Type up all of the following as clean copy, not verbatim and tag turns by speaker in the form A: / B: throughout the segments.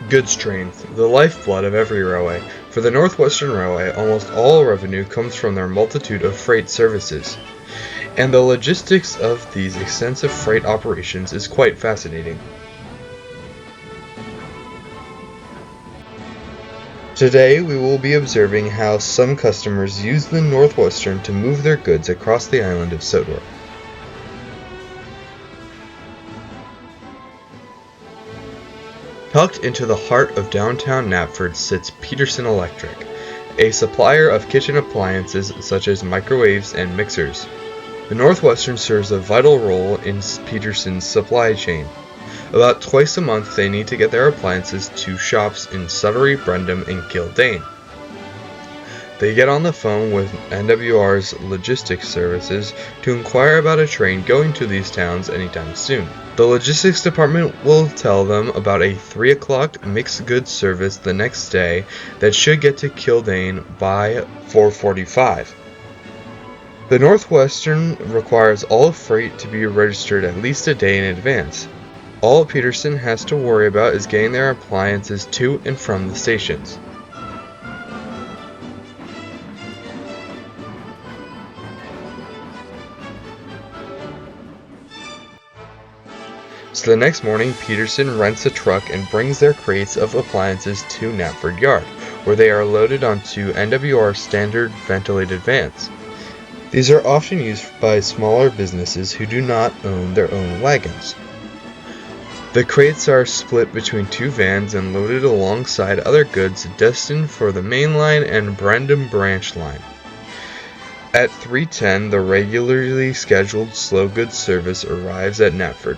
A: Goods trains, the lifeblood of every railway. For the Northwestern Railway, almost all revenue comes from their multitude of freight services. And the logistics of these extensive freight operations is quite fascinating. Today we will be observing how some customers use the Northwestern to move their goods across the island of Sodor. Tucked into the heart of downtown Knapford sits Peterson Electric, a supplier of kitchen appliances such as microwaves and mixers. The Northwestern serves a vital role in Peterson's supply chain. About twice a month they need to get their appliances to shops in Suddery, Brendam, and Kildane. They get on the phone with NWR's logistics services to inquire about a train going to these towns anytime soon. The logistics department will tell them about a 3 o'clock mixed goods service the next day that should get to Kildane by 4:45. The Northwestern requires all freight to be registered at least a day in advance. All Peterson has to worry about is getting their appliances to and from the stations. So the next morning, Peterson rents a truck and brings their crates of appliances to Knapford Yard, where they are loaded onto NWR standard ventilated vans. These are often used by smaller businesses who do not own their own wagons. The crates are split between 2 vans and loaded alongside other goods destined for the main line and Brendam branch line. At 3:10, the regularly scheduled slow goods service arrives at Knapford.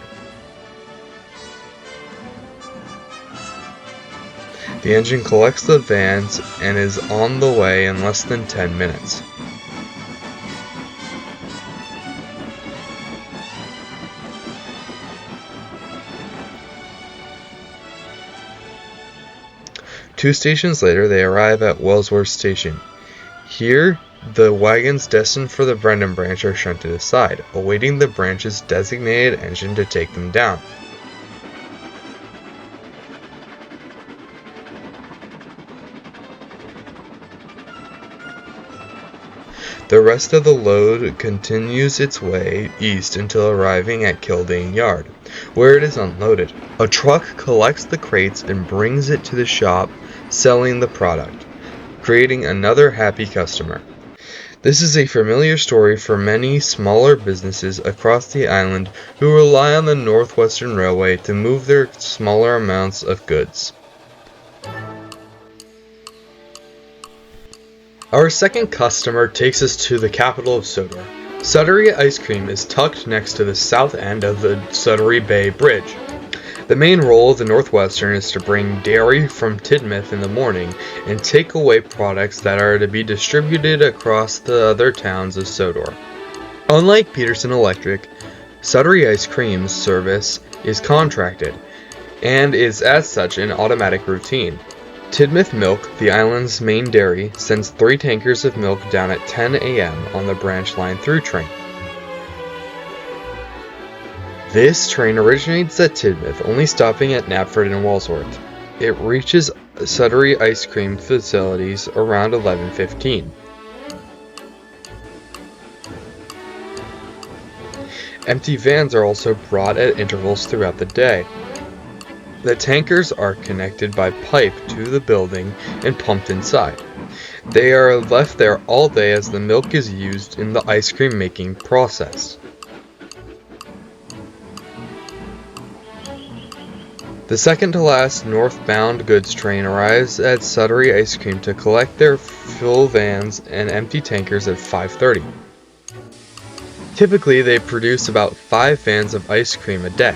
A: The engine collects the vans and is on the way in less than 10 minutes. Two stations later, they arrive at Wildnorwester Station. Here, the wagons destined for the Brendam branch are shunted aside, awaiting the branch's designated engine to take them down. The rest of the load continues its way east until arriving at Kildane Yard, where it is unloaded. A truck collects the crates and brings it to the shop, selling the product, creating another happy customer. This is a familiar story for many smaller businesses across the island who rely on the Northwestern Railway to move their smaller amounts of goods. Our second customer takes us to the capital of Sodor. Suddery ice cream is tucked next to the south end of the Suddery Bay Bridge. The main role of the Northwestern is to bring dairy from Tidmouth in the morning and take away products that are to be distributed across the other towns of Sodor. Unlike Peterson Electric, Suddery ice cream's service is contracted and is as such an automatic routine. Tidmouth Milk, the island's main dairy, sends 3 tankers of milk down at 10 a.m. on the branch line through train. This train originates at Tidmouth, only stopping at Knapford and Wildnorwester. It reaches Suddery ice cream facilities around 11:15. Empty vans are also brought at intervals throughout the day. The tankers are connected by pipe to the building and pumped inside. They are left there all day as the milk is used in the ice cream making process. The second to last northbound goods train arrives at Suddery Ice Cream to collect their full vans and empty tankers at 5:30. Typically, they produce about 5 vans of ice cream a day.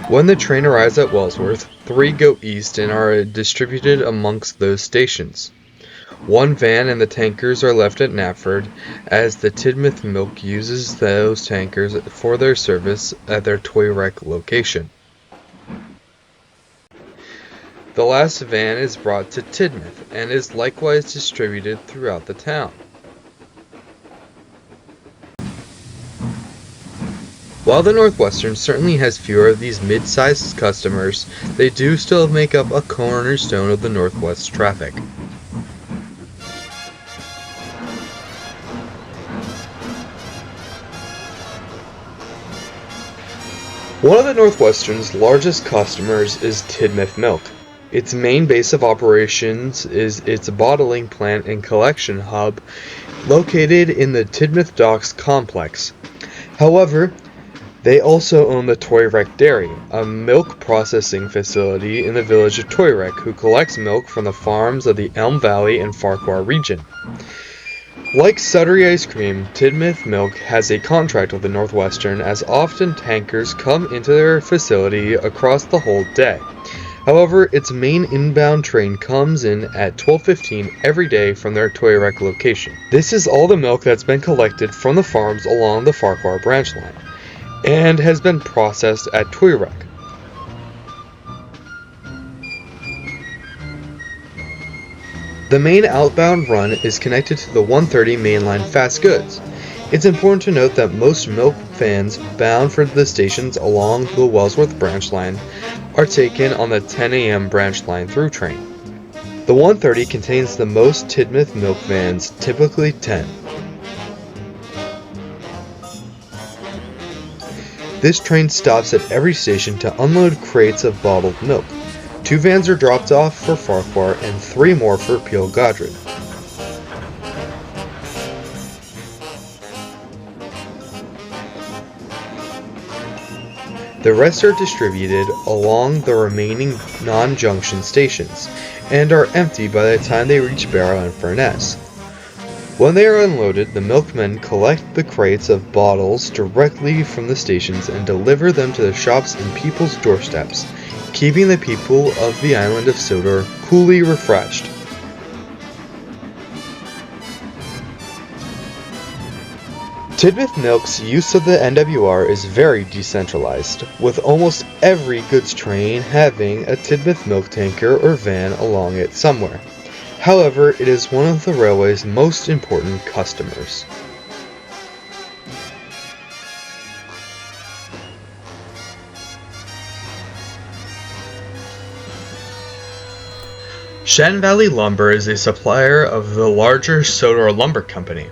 A: When the train arrives at Wildnorwester, 3 go east and are distributed amongst those stations. 1 van and the tankers are left at Knapford, as the Tidmouth Milk uses those tankers for their service at their toy wreck location. The last van is brought to Tidmouth and is likewise distributed throughout the town. While the Northwestern certainly has fewer of these mid-sized customers, they do still make up a cornerstone of the Northwest traffic. One of the Northwestern's largest customers is Tidmouth Milk. Its main base of operations is its bottling plant and collection hub located in the Tidmouth Docks complex. However, they also own the Toyrek Dairy, a milk processing facility in the village of Toyrek, who collects milk from the farms of the Elm Valley and Farquhar region. Like Suddery ice cream, Tidmouth Milk has a contract with the Northwestern, as often tankers come into their facility across the whole day. However, its main inbound train comes in at 12:15 every day from their Toyrek location. This is all the milk that's been collected from the farms along the Farquhar branch line, and has been processed at Toyrek. The main outbound run is connected to the 130 mainline fast goods. It's important to note that most milk vans bound for the stations along the Wellsworth branch line are taken on the 10 a.m. branch line through train. The 130 contains the most Tidmouth milk vans, typically 10. This train stops at every station to unload crates of bottled milk. 2 vans are dropped off for Farquhar and 3 more for Peel Godred. The rest are distributed along the remaining non-junction stations, and are empty by the time they reach Barrow and Furness. When they are unloaded, the milkmen collect the crates of bottles directly from the stations and deliver them to the shops and people's doorsteps, keeping the people of the island of Sodor coolly refreshed. Tidmouth Milk's use of the NWR is very decentralized, with almost every goods train having a Tidmouth Milk tanker or van along it somewhere. However, it is one of the railway's most important customers. Shen Valley Lumber is a supplier of the larger Sodor Lumber Company.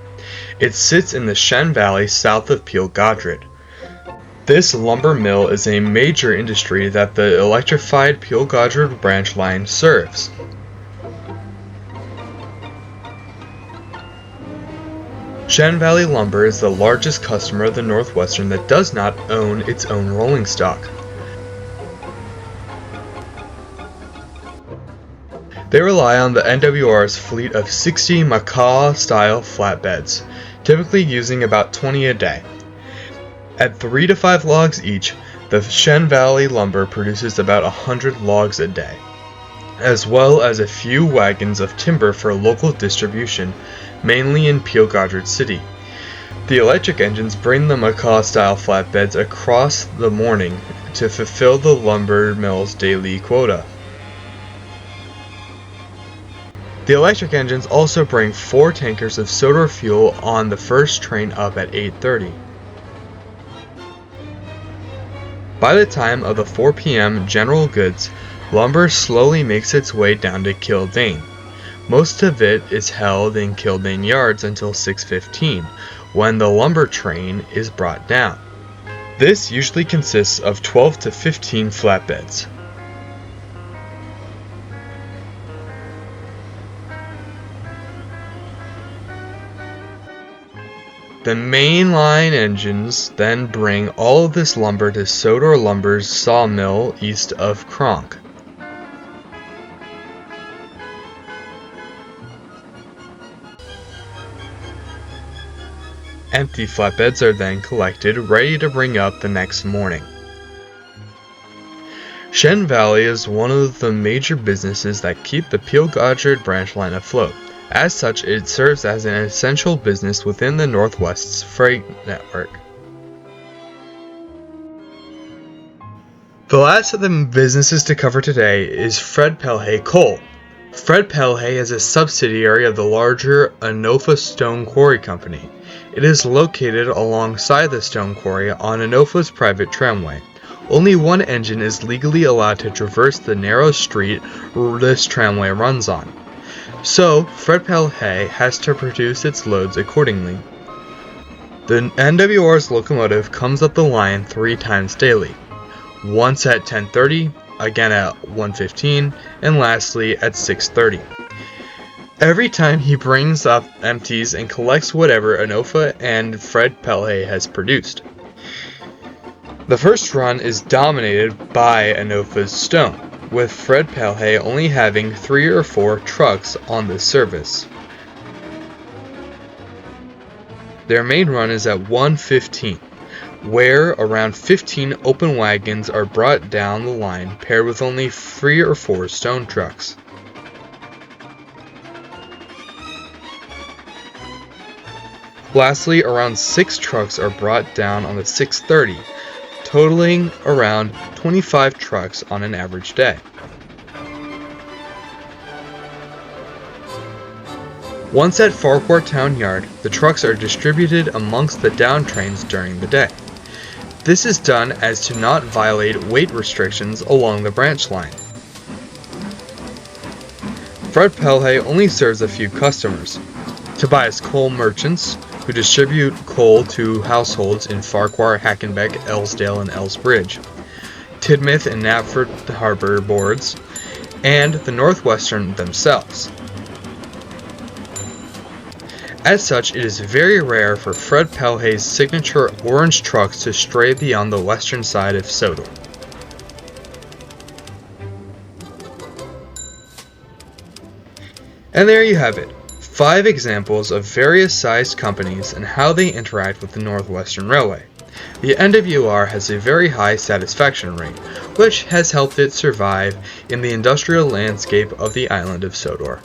A: It sits in the Shen Valley south of Peel Godred. This lumber mill is a major industry that the electrified Peel Godred branch line serves. Shen Valley Lumber is the largest customer of the Northwestern that does not own its own rolling stock. They rely on the NWR's fleet of 60 Macaw-style flatbeds, typically using about 20 a day. At 3 to 5 logs each, the Shen Valley Lumber produces about 100 logs a day, as well as a few wagons of timber for local distribution, mainly in Peel Godred City. The electric engines bring the Macaw-style flatbeds across the morning to fulfill the lumber mill's daily quota. The electric engines also bring 4 tankers of Sodor fuel on the first train up at 8:30. By the time of the 4 p.m. general goods, lumber slowly makes its way down to Kildane. Most of it is held in Kildane yards until 6:15, when the lumber train is brought down. This usually consists of 12 to 15 flatbeds. The mainline engines then bring all of this lumber to Sodor Lumber's sawmill east of Cronk. Empty flatbeds are then collected, ready to bring up the next morning. Shen Valley is one of the major businesses that keep the Peel Godred branch line afloat. As such, it serves as an essential business within the Northwest's freight network. The last of the businesses to cover today is Fred Pelhay Coal. Fred Pelhay is a subsidiary of the larger Anofa Stone Quarry Company. It is located alongside the stone quarry on Anofa's private tramway. Only one engine is legally allowed to traverse the narrow street this tramway runs on. So, Fred Pelhay has to produce its loads accordingly. The NWR's locomotive comes up the line 3 times daily. Once at 10:30, again at 1:15, and lastly at 6:30. Every time he brings up, empties, and collects whatever Anofa and Fred Pelhay has produced. The first run is dominated by Anofa's stone, with Fred Pelhay only having 3 or 4 trucks on this service. Their main run is at 1:15. Where around 15 open wagons are brought down the line paired with only 3 or 4 stone trucks. Lastly, around 6 trucks are brought down on the 6:30, totaling around 25 trucks on an average day. Once at Farquhar Town Yard, the trucks are distributed amongst the down trains during the day. This is done as to not violate weight restrictions along the branch line. Fred Pelhay only serves a few customers: Tobias coal merchants, who distribute coal to households in Farquhar, Hackenbeck, Ellsdale, and Ellsbridge; Tidmouth and Knapford Harbour boards; and the Northwestern themselves. As such, it is very rare for Fred Pelhay's signature orange trucks to stray beyond the western side of Sodor. And there you have it, 5 examples of various sized companies and how they interact with the Northwestern Railway. The NWR has a very high satisfaction rate, which has helped it survive in the industrial landscape of the island of Sodor.